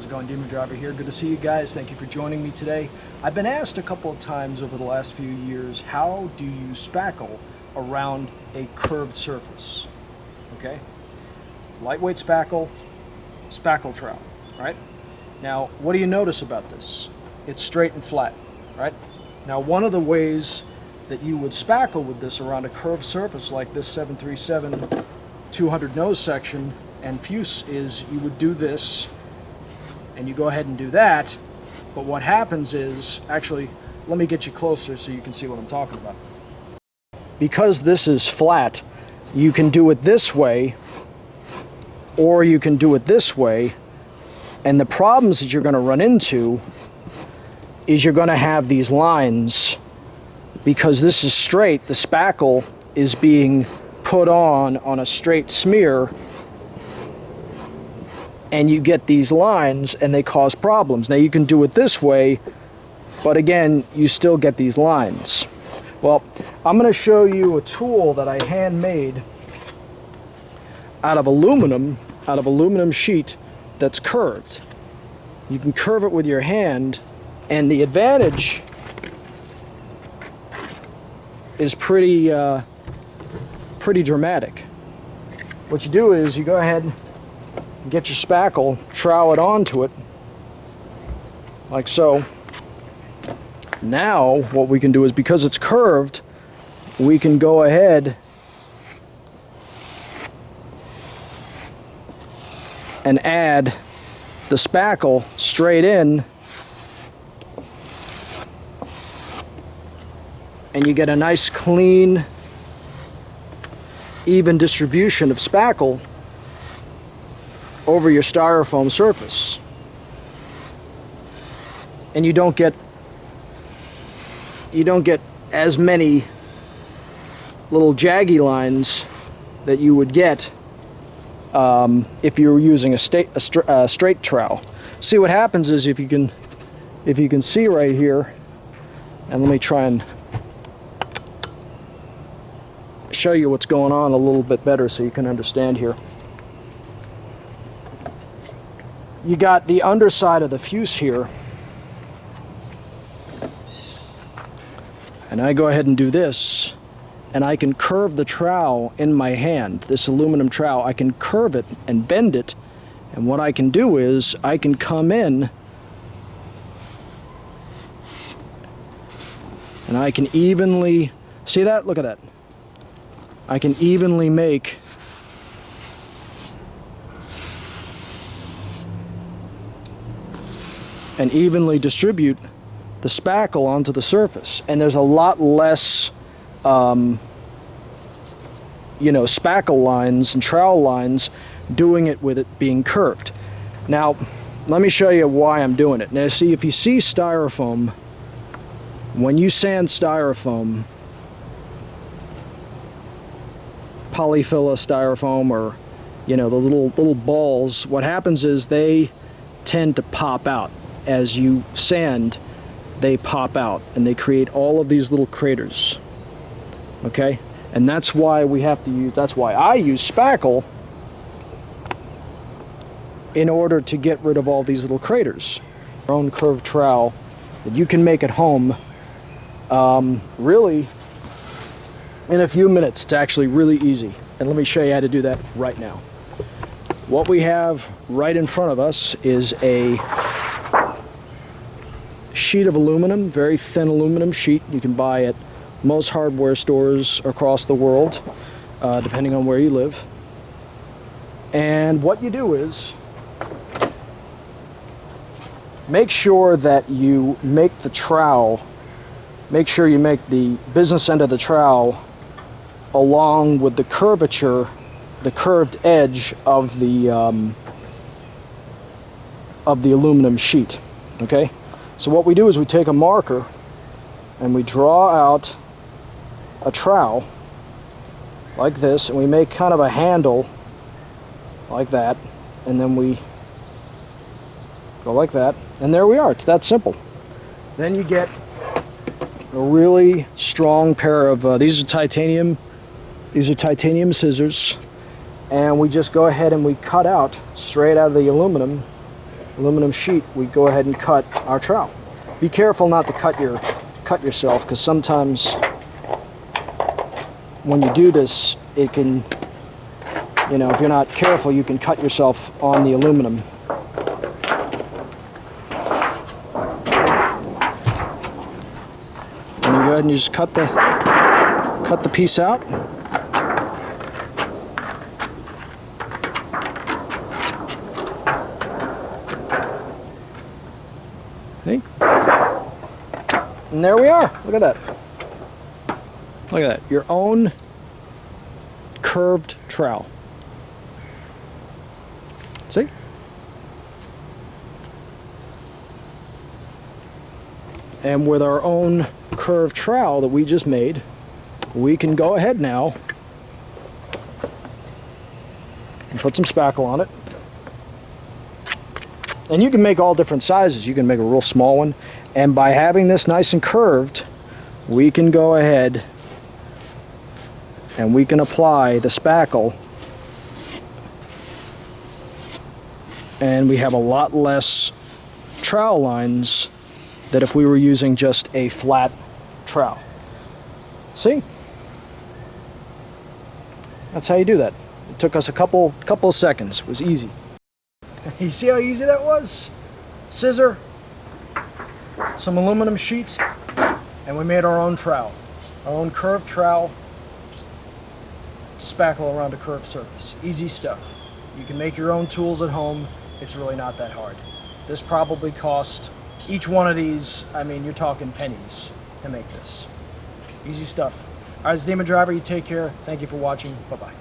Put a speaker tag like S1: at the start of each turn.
S1: how's it going? DemonDriver here. Good to see you guys. Thank you for joining me today. I've been asked a couple of times over the last few years, how do you spackle around a curved surface? Okay? Lightweight spackle, spackle trowel, right? Now, what do you notice about this? It's straight and flat, right? Now, one of the ways that you would spackle with this around a curved surface like this 737 200 nose section and fuse is you would do this and you go ahead and do that, but what happens is, actually, let me get you closer so you can see what I'm talking about. Because this is flat, you can do it this way or you can do it this way, and the problems that you're going to run into is you're going to have these lines. Because this is straight, the spackle is being put on a straight smear, and you get these lines and they cause problems. Now you can do it this way, but again, you still get these lines. Well, I'm going to show you a tool that I handmade out of aluminum sheet that's curved. You can curve it with your hand, and the advantage is pretty dramatic. What you do is you go ahead and get your spackle, trowel it onto it, like so. Now what we can do is, because it's curved, we can go ahead and add the spackle straight in, and you get a nice clean, even distribution of spackle over your styrofoam surface. And you don't get as many little jaggy lines that you would get if you were using a straight trowel. See, what happens is, if you can see right here, and let me try and show you what's going on a little bit better so you can understand here. You got the underside of the fuse here, and I go ahead and do this, and I can curve the trowel in my hand, this aluminum trowel. I can curve it and bend it, and what I can do is I can come in and I can evenly, see that? Look at that. I can evenly make and evenly distribute the spackle onto the surface, and there's a lot less spackle lines and trowel lines doing it with it being curved. Now let me show you why I'm doing it. Now see, if you see styrofoam, when you sand styrofoam, polyfilla styrofoam, or the little balls, what happens is they tend to pop out. As you sand, they pop out and they create all of these little craters. Okay, and that's why I use spackle in order to get rid of all these little craters. Your own curved trowel that you can make at home, really in a few minutes. It's actually really easy, and let me show you how to do that right now. What we have right in front of us is a sheet of aluminum, very thin aluminum sheet. You can buy at most hardware stores across the world, depending on where you live. And what you do is make sure that you make the trowel, make sure you make the business end of the trowel along with the curvature, the curved edge of the aluminum sheet. Okay, so what we do is we take a marker and we draw out a trowel like this, and we make kind of a handle like that, and then we go like that, and there we are. It's that simple. Then you get a really strong pair of these are titanium scissors, and we just go ahead and we cut out straight out of the aluminum aluminum sheet, we go ahead and cut our trowel. Be careful not to cut yourself, because sometimes when you do this, it can, you know, if you're not careful, you can cut yourself on the aluminum. And you go ahead and you just cut the piece out. See? And there we are. Look at that. Look at that. Your own curved trowel. See? And with our own curved trowel that we just made, we can go ahead now and put some spackle on it. And you can make all different sizes. You can make a real small one. And by having this nice and curved, we can go ahead and we can apply the spackle, and we have a lot less trowel lines than if we were using just a flat trowel. See? That's how you do that. It took us a couple of seconds. It was easy. You see how easy that was? Scissor, some aluminum sheet, and we made our own trowel. Our own curved trowel to spackle around a curved surface. Easy stuff. You can make your own tools at home. It's really not that hard. This probably cost, each one of these, I mean, you're talking pennies to make this. Easy stuff. All right, it's DemonDriver. You take care. Thank you for watching. Bye-bye.